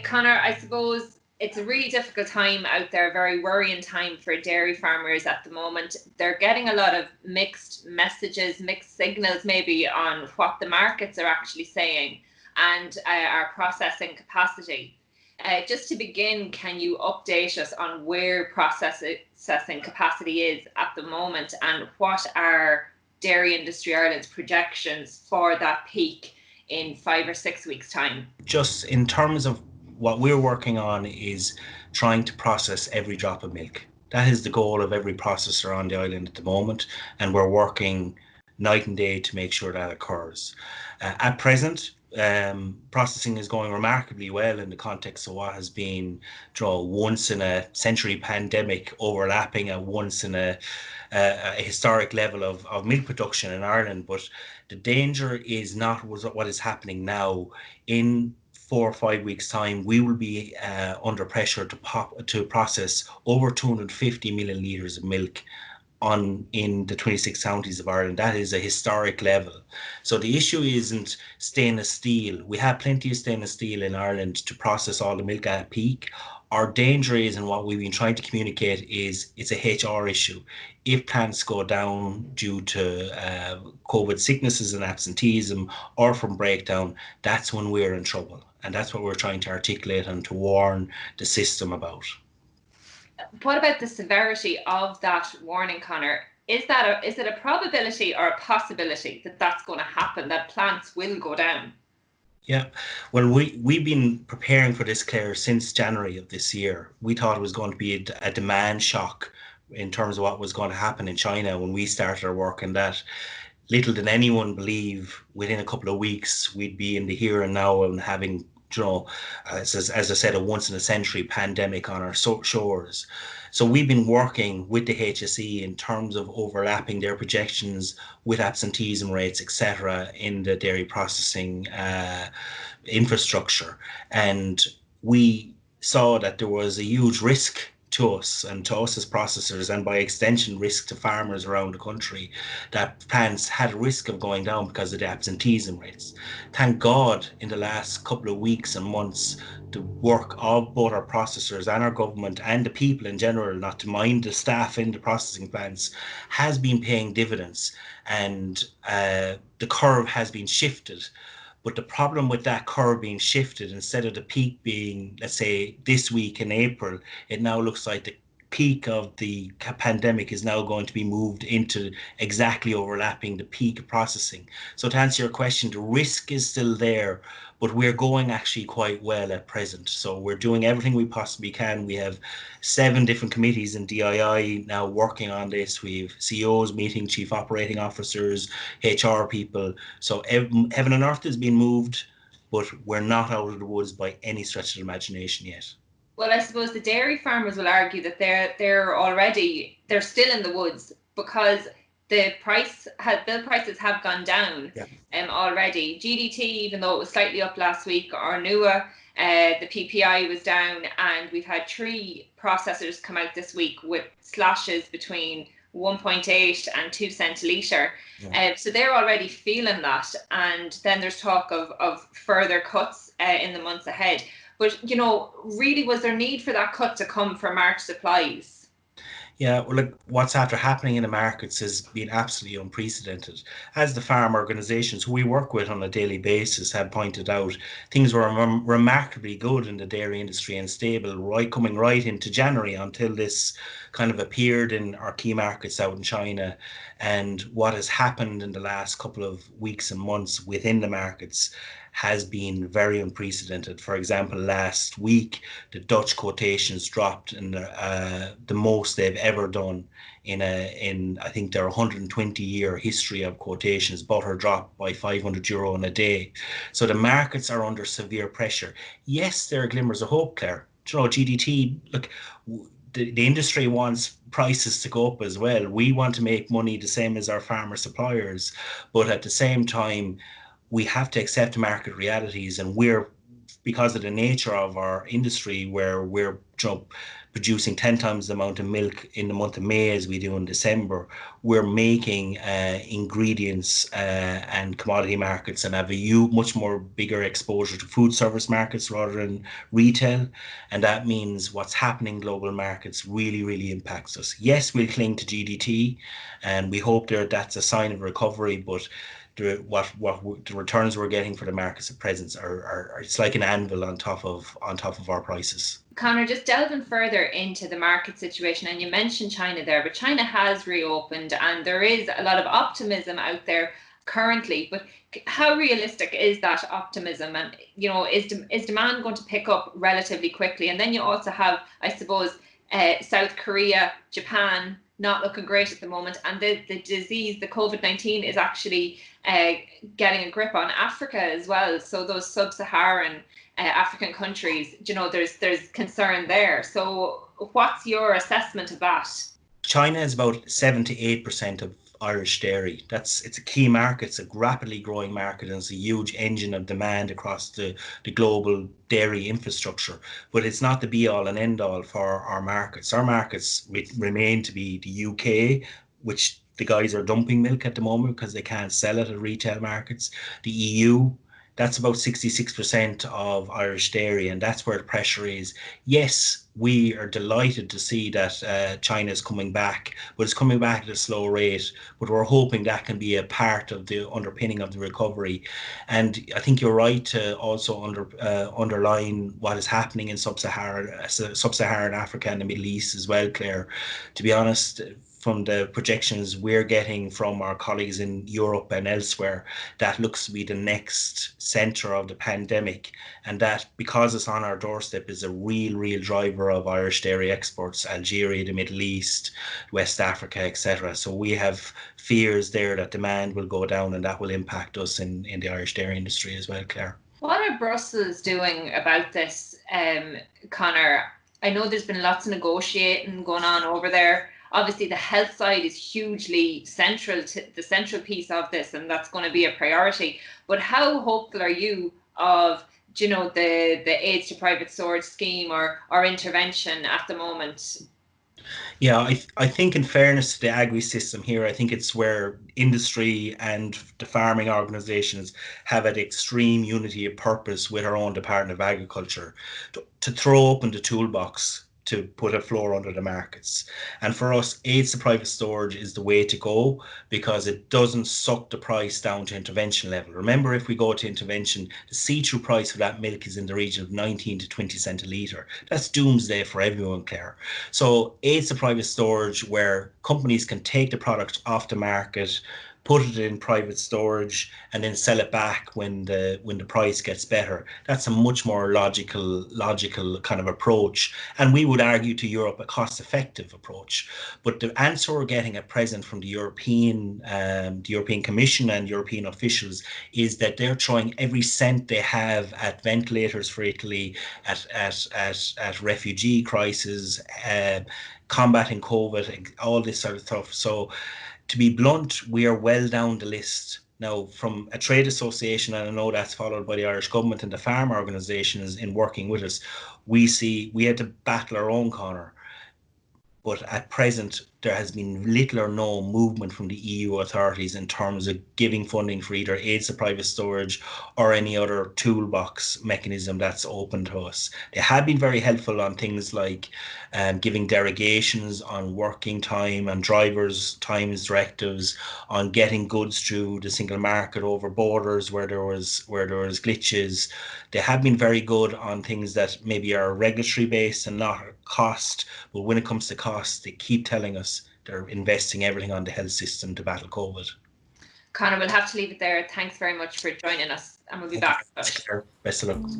Conor, I suppose it's a really difficult time out there, very worrying time for dairy farmers at the moment. They're getting a lot of mixed messages, mixed signals maybe on what the markets are actually saying and our processing capacity. Just to begin, can you update us on where processing capacity is at the moment and what are Dairy Industry Ireland's projections for that peak in 5 or 6 weeks' time? Just in terms of what we're working on is trying to process every drop of milk. That is the goal of every processor on the island at the moment, and we're working night and day to make sure that occurs. At present, processing is going remarkably well in the context of what has been once in a century pandemic overlapping a once in a historic level of milk production in Ireland. But the danger is not what is happening now. In 4 or 5 weeks' time, we will be under pressure to process over 250 million litres of milk in the 26 counties of Ireland. That is a historic level. So the issue isn't stainless steel. We have plenty of stainless steel in Ireland to process all the milk at peak. Our danger is, and what we've been trying to communicate is, it's a HR issue. If plants go down due to COVID sicknesses and absenteeism or from breakdown, that's when we're in trouble. And that's what we're trying to articulate and to warn the system about. What about the severity of that warning, Conor? Is it a probability or a possibility that that's going to happen, that plants will go down? Yeah, well, we've been preparing for this, Claire, since January of this year. We thought it was going to be a demand shock in terms of what was going to happen in China when we started our work, and that little did anyone believe within a couple of weeks we'd be in the here and now and having, as I said, a once in a century pandemic on our shores. So we've been working with the HSE in terms of overlapping their projections with absenteeism rates, etc., in the dairy processing infrastructure. And we saw that there was a huge risk to us and to us as processors, and by extension risk to farmers around the country, that plants had a risk of going down because of the absenteeism rates. Thank God in the last couple of weeks and months, the work of both our processors and our government and the people in general, not to mind the staff in the processing plants, has been paying dividends, and the curve has been shifted. But the problem with that curve being shifted, instead of the peak being, let's say, this week in April, it now looks like the peak of the pandemic is now going to be moved into exactly overlapping the peak of processing. So to answer your question, the risk is still there, but we're going actually quite well at present. So we're doing everything we possibly can. We have 7 different committees in DII now working on this. We have CEOs meeting, chief operating officers, HR people. So heaven and earth has been moved, but we're not out of the woods by any stretch of the imagination yet. Well, I suppose the dairy farmers will argue that they're still in the woods because the milk prices have gone down already. GDT, even though it was slightly up last week, or NUA, the PPI was down, and we've had 3 processors come out this week with slashes between 1.8 and 2 cents a litre. So they're already feeling that, and then there's talk of further cuts in the months ahead. But, really, was there need for that cut to come for March supplies? Yeah, well, look, what's after happening in the markets has been absolutely unprecedented. As the farm organisations who we work with on a daily basis have pointed out, things were remarkably good in the dairy industry and stable coming right into January, until this kind of appeared in our key markets out in China. And what has happened in the last couple of weeks and months within the markets has been very unprecedented. For example, last week, the Dutch quotations dropped in the most they've ever done in I think their 120-year history of quotations. Butter dropped by €500 in a day. So the markets are under severe pressure. Yes, there are glimmers of hope, Claire. GDT, look, the industry wants prices to go up as well. We want to make money the same as our farmer suppliers, but at the same time, we have to accept market realities, and we're because of the nature of our industry, where we're producing 10 times the amount of milk in the month of May as we do in December, we're making ingredients and commodity markets, and have a much more bigger exposure to food service markets rather than retail. And that means what's happening in global markets really, really impacts us. Yes, we'll cling to GDT, and we hope that's a sign of recovery, but what the returns we're getting for the markets at present are it's like an anvil on top of our prices. Conor, just delving further into the market situation, and you mentioned China there, but China has reopened and there is a lot of optimism out there currently. But how realistic is that optimism? And, you know, is demand going to pick up relatively quickly? And then you also have, I suppose, South Korea, Japan, not looking great at the moment, and the disease, the COVID-19, is actually getting a grip on Africa as well. So those sub-Saharan African countries, you know, there's concern there. So what's your assessment of that? China is about 7 to 8% of Irish dairy. It's a key market. It's a rapidly growing market, and it's a huge engine of demand across the global dairy infrastructure. But it's not the be all and end all for our markets. Our markets remain to be the UK, which the guys are dumping milk at the moment because they can't sell it at retail markets. The EU, that's about 66% of Irish dairy, and that's where the pressure is. Yes, we are delighted to see that China is coming back, but it's coming back at a slow rate. But we're hoping that can be a part of the underpinning of the recovery. And I think you're right to also underline what is happening in sub-Saharan Africa and the Middle East as well, Claire. To be honest, from the projections we're getting from our colleagues in Europe and elsewhere, that looks to be the next centre of the pandemic. And that, because it's on our doorstep, is a real driver of Irish dairy exports, Algeria, the Middle East, West Africa, etc. So we have fears there that demand will go down, and that will impact us in the Irish dairy industry as well, Claire. What are Brussels doing about this, Conor? I know there's been lots of negotiating going on over there. Obviously, the health side is hugely central to the central piece of this, and that's going to be a priority. But how hopeful are you of, you know, the aids to private storage scheme or intervention at the moment? Yeah, I think, in fairness to the agri system here, I think it's where industry and the farming organisations have an extreme unity of purpose with our own Department of Agriculture to throw open the toolbox to put a floor under the markets. And for us, aids to private storage is the way to go, because it doesn't suck the price down to intervention level. Remember, if we go to intervention, the see-through price for that milk is in the region of 19 to 20 cents a litre. That's doomsday for everyone, Claire. So aids to private storage, where companies can take the product off the market, put it in private storage, and then sell it back when the price gets better. That's a much more logical kind of approach, and we would argue to Europe a cost-effective approach. But the answer we're getting at present from the European Commission and European officials is that they're throwing every cent they have at ventilators for Italy, at refugee crisis, combating COVID, all this sort of stuff. So, to be blunt, we are well down the list. Now, from a trade association, and I know that's followed by the Irish government and the farm organisations in working with us, we had to battle our own corner. But at present, there has been little or no movement from the EU authorities in terms of giving funding for either aids to private storage or any other toolbox mechanism that's open to us. They have been very helpful on things like giving derogations on working time and drivers' times directives, on getting goods through the single market over borders where there was glitches. They have been very good on things that maybe are regulatory based and not cost, but when it comes to cost, they keep telling us they're investing everything on the health system to battle COVID. Conor, we'll have to leave it there. Thanks very much for joining us, and we'll be back. Best of luck.